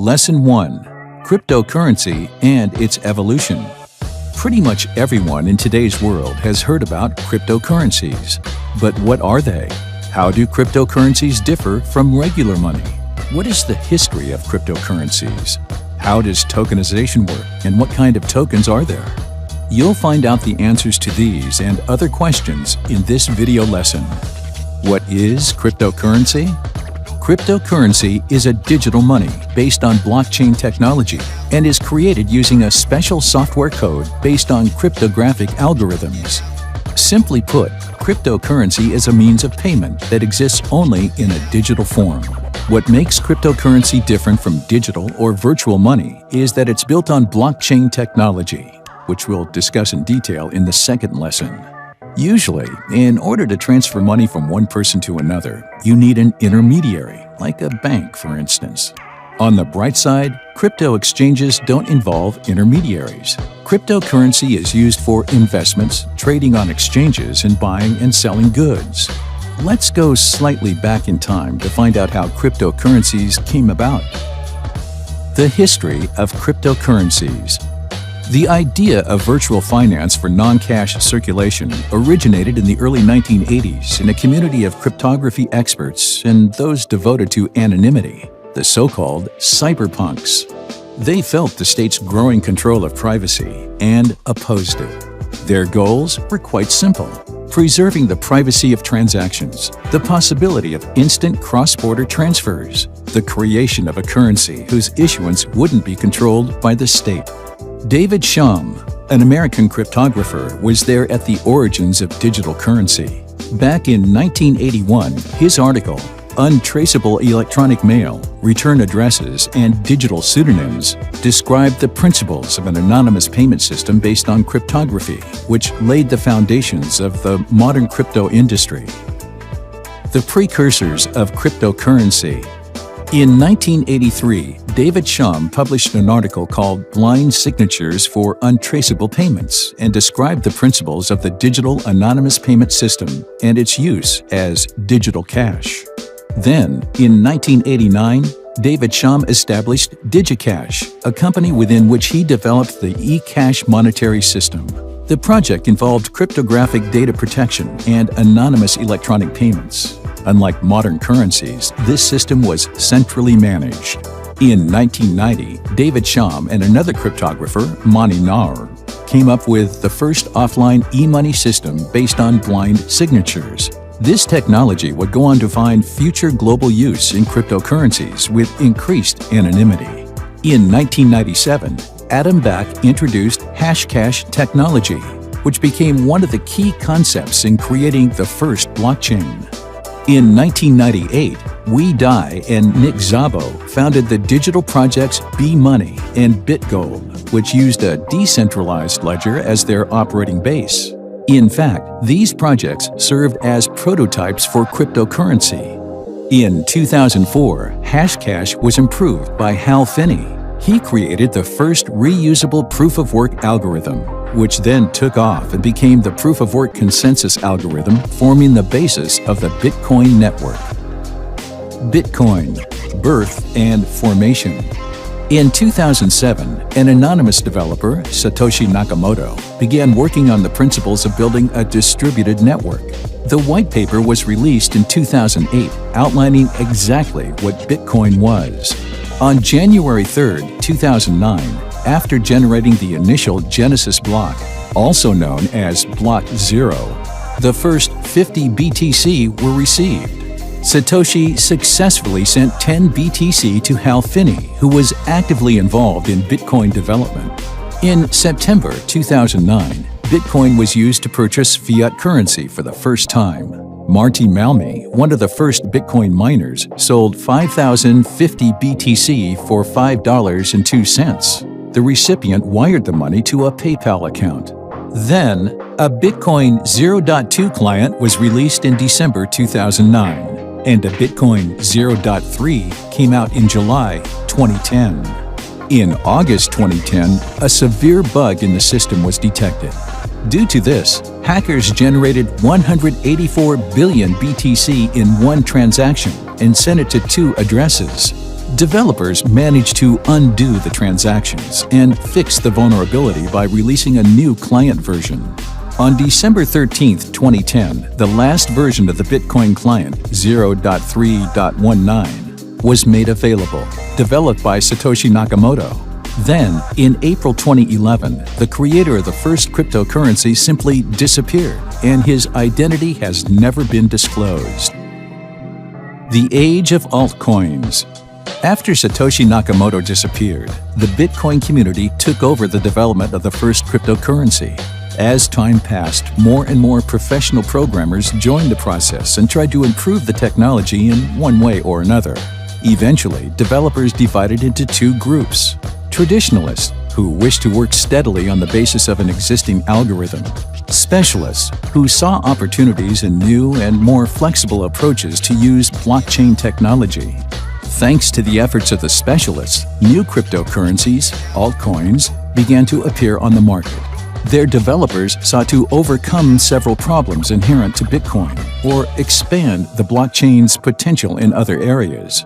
Lesson 1. Cryptocurrency and its evolution. Pretty much everyone in today's world has heard about cryptocurrencies. But what are they? How do cryptocurrencies differ from regular money? What is the history of cryptocurrencies? How does tokenization work, and what kind of tokens are there? You'll find out the answers to these and other questions in this video lesson. What is cryptocurrency? Cryptocurrency is a digital money based on blockchain technology and is created using a special software code based on cryptographic algorithms. Simply put, cryptocurrency is a means of payment that exists only in a digital form. What makes cryptocurrency different from digital or virtual money is that it's built on blockchain technology, which we'll discuss in detail in the second lesson. Usually, in order to transfer money from one person to another, you need an intermediary, like a bank, for instance. On the bright side, crypto exchanges don't involve intermediaries. Cryptocurrency is used for investments, trading on exchanges, and buying and selling goods. Let's go slightly back in time to find out how cryptocurrencies came about. The history of cryptocurrencies. The idea of virtual finance for non-cash circulation originated in the early 1980s in a community of cryptography experts and those devoted to anonymity, the so-called cyberpunks. They felt the state's growing control of privacy and opposed it. Their goals were quite simple: preserving the privacy of transactions, the possibility of instant cross-border transfers, the creation of a currency whose issuance wouldn't be controlled by the state. David Chaum, an American cryptographer, was there at the origins of digital currency. Back in 1981, his article, Untraceable Electronic Mail, Return Addresses, and Digital Pseudonyms, described the principles of an anonymous payment system based on cryptography, which laid the foundations of the modern crypto industry. The precursors of cryptocurrency. In 1983, David Chaum published an article called Blind Signatures for Untraceable Payments and described the principles of the digital anonymous payment system and its use as digital cash. Then, in 1989, David Chaum established DigiCash, a company within which he developed the eCash monetary system. The project involved cryptographic data protection and anonymous electronic payments. Unlike modern currencies, this system was centrally managed. In 1990, David Chaum and another cryptographer, Mani Naur, came up with the first offline e-money system based on blind signatures. This technology would go on to find future global use in cryptocurrencies with increased anonymity. In 1997, Adam Back introduced Hashcash technology, which became one of the key concepts in creating the first blockchain. In 1998, Wei Dai and Nick Szabo founded the digital projects B-Money and BitGold, which used a decentralized ledger as their operating base. In fact, these projects served as prototypes for cryptocurrency. In 2004, Hashcash was improved by Hal Finney. He created the first reusable proof-of-work algorithm, which then took off and became the proof-of-work consensus algorithm, forming the basis of the Bitcoin network. Bitcoin, birth and formation. In 2007, an anonymous developer, Satoshi Nakamoto, began working on the principles of building a distributed network. The white paper was released in 2008, outlining exactly what Bitcoin was. On January 3, 2009, after generating the initial Genesis block, also known as Block 0, the first 50 BTC were received. Satoshi successfully sent 10 BTC to Hal Finney, who was actively involved in Bitcoin development. In September 2009, Bitcoin was used to purchase fiat currency for the first time. Marty Malmy, one of the first Bitcoin miners, sold 5,050 BTC for $5.02. The recipient wired the money to a PayPal account. Then, a Bitcoin 0.2 client was released in December 2009, and a Bitcoin 0.3 came out in July 2010. In August 2010, a severe bug in the system was detected. Due to this, hackers generated 184 billion BTC in one transaction and sent it to 2 addresses. Developers managed to undo the transactions and fix the vulnerability by releasing a new client version. On December 13, 2010, the last version of the Bitcoin client, 0.3.19, was made available, developed by Satoshi Nakamoto. Then, in April 2011, the creator of the first cryptocurrency simply disappeared, and his identity has never been disclosed. The age of altcoins. After Satoshi Nakamoto disappeared, the Bitcoin community took over the development of the first cryptocurrency. As time passed, more and more professional programmers joined the process and tried to improve the technology in one way or another. Eventually, developers divided into two groups: traditionalists, who wished to work steadily on the basis of an existing algorithm; specialists, who saw opportunities in new and more flexible approaches to use blockchain technology. Thanks to the efforts of the specialists, new cryptocurrencies, altcoins, began to appear on the market. Their developers sought to overcome several problems inherent to Bitcoin or expand the blockchain's potential in other areas.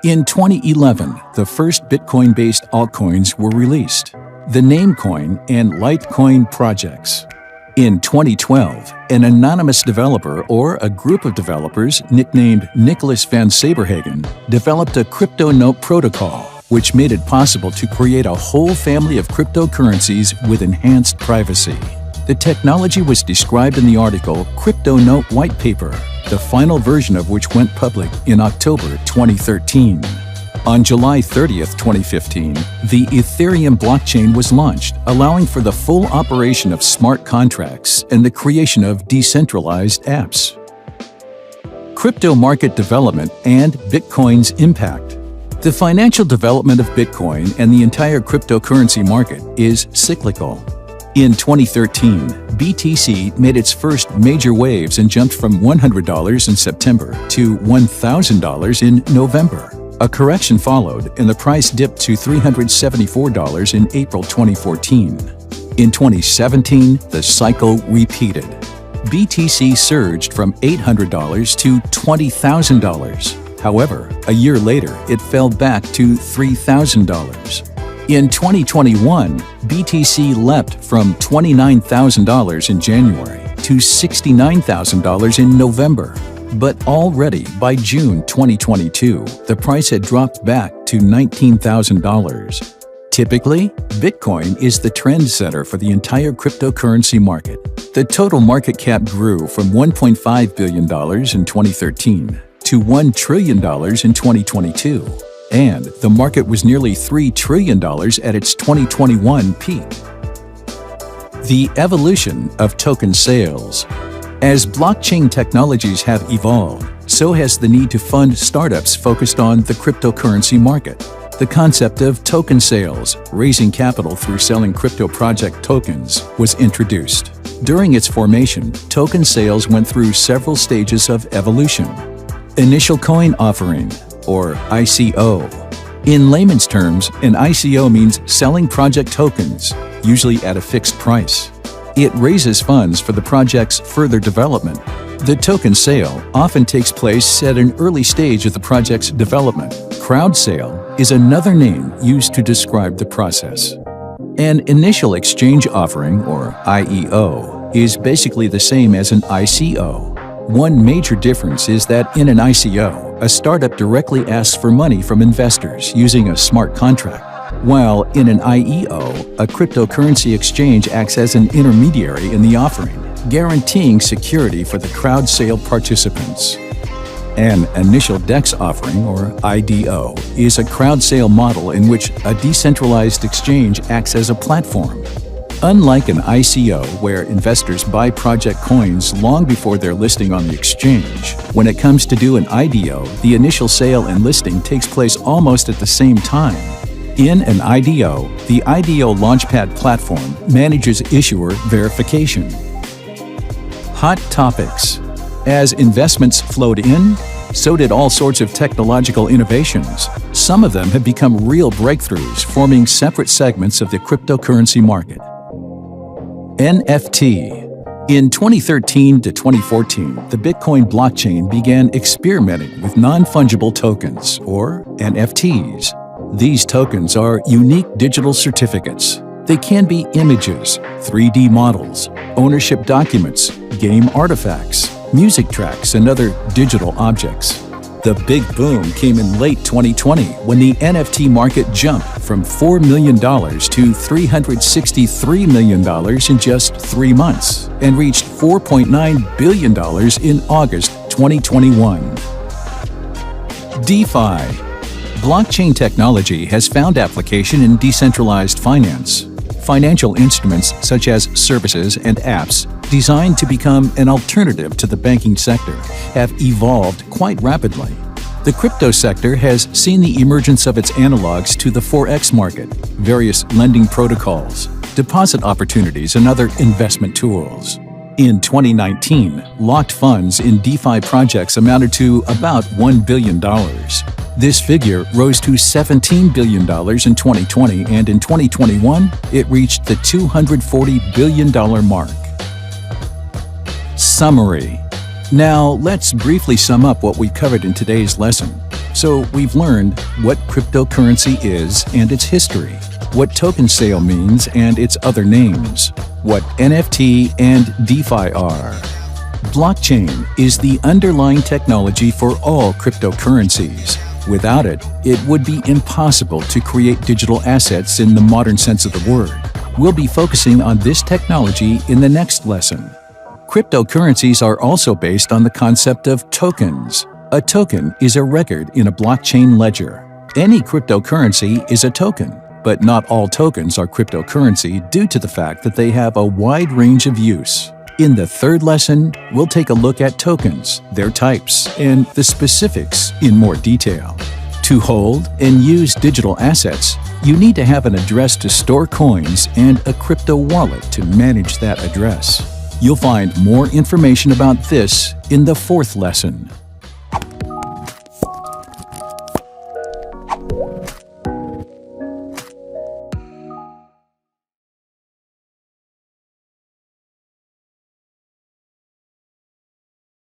In 2011, the first Bitcoin-based altcoins were released: the Namecoin and Litecoin projects. In 2012, an anonymous developer or a group of developers nicknamed Nicholas van Saberhagen developed a crypto note protocol, which made it possible to create a whole family of cryptocurrencies with enhanced privacy. The technology was described in the article Crypto Note White Paper, the final version of which went public in October 2013. On July 30, 2015, the Ethereum blockchain was launched, allowing for the full operation of smart contracts and the creation of decentralized apps. Crypto market development and Bitcoin's impact. The financial development of Bitcoin and the entire cryptocurrency market is cyclical. In 2013, BTC made its first major waves and jumped from $100 in September to $1,000 in November. A correction followed, and the price dipped to $374 in April 2014. In 2017, the cycle repeated. BTC surged from $800 to $20,000. However, a year later, it fell back to $3,000. In 2021, BTC leapt from $29,000 in January to $69,000 in November. But already by June 2022, the price had dropped back to $19,000. Typically, Bitcoin is the trendsetter for the entire cryptocurrency market. The total market cap grew from $1.5 billion in 2013 to $1 trillion in 2022, and the market was nearly $3 trillion at its 2021 peak. The evolution of token sales. As blockchain technologies have evolved, so has the need to fund startups focused on the cryptocurrency market. The concept of token sales, raising capital through selling crypto project tokens, was introduced. During its formation, token sales went through several stages of evolution. Initial coin offering, or ICO. In layman's terms, an ICO means selling project tokens, usually at a fixed price. It raises funds for the project's further development. The token sale often takes place at an early stage of the project's development. Crowd sale is another name used to describe the process. An initial exchange offering, or IEO, is basically the same as an ICO. One major difference is that in an ICO, a startup directly asks for money from investors using a smart contract, while in an IEO, a cryptocurrency exchange acts as an intermediary in the offering, guaranteeing security for the crowd sale participants. An initial DEX offering, or IDO, is a crowd sale model in which a decentralized exchange acts as a platform. Unlike an ICO, where investors buy project coins long before their listing on the exchange, when it comes to do an IDO, the initial sale and listing takes place almost at the same time. In an IDO, the IDO Launchpad platform manages issuer verification. Hot topics. As investments flowed in, so did all sorts of technological innovations. Some of them have become real breakthroughs, forming separate segments of the cryptocurrency market. NFT. In 2013 to 2014, the Bitcoin blockchain began experimenting with non-fungible tokens, or NFTs. These tokens are unique digital certificates. They can be images, 3D models, ownership documents, game artifacts, music tracks, and other digital objects. The big boom came in late 2020 when the NFT market jumped from $4 million to $363 million in just 3 months and reached $4.9 billion in August 2021. DeFi. Blockchain technology has found application in decentralized finance. Financial instruments such as services and apps designed to become an alternative to the banking sector have evolved quite rapidly. The crypto sector has seen the emergence of its analogs to the Forex market, various lending protocols, deposit opportunities, and other investment tools. In 2019, locked funds in DeFi projects amounted to about $1 billion. This figure rose to $17 billion in 2020, and in 2021, it reached the $240 billion mark. Summary. Now, let's briefly sum up what we covered in today's lesson. So, we've learned what cryptocurrency is and its history, what token sale means and its other names, what NFT and DeFi are. Blockchain is the underlying technology for all cryptocurrencies. Without it, it would be impossible to create digital assets in the modern sense of the word. We'll be focusing on this technology in the next lesson. Cryptocurrencies are also based on the concept of tokens. A token is a record in a blockchain ledger. Any cryptocurrency is a token, but not all tokens are cryptocurrency due to the fact that they have a wide range of use. In the third lesson, we'll take a look at tokens, their types, and the specifics in more detail. To hold and use digital assets, you need to have an address to store coins and a crypto wallet to manage that address. You'll find more information about this in the fourth lesson.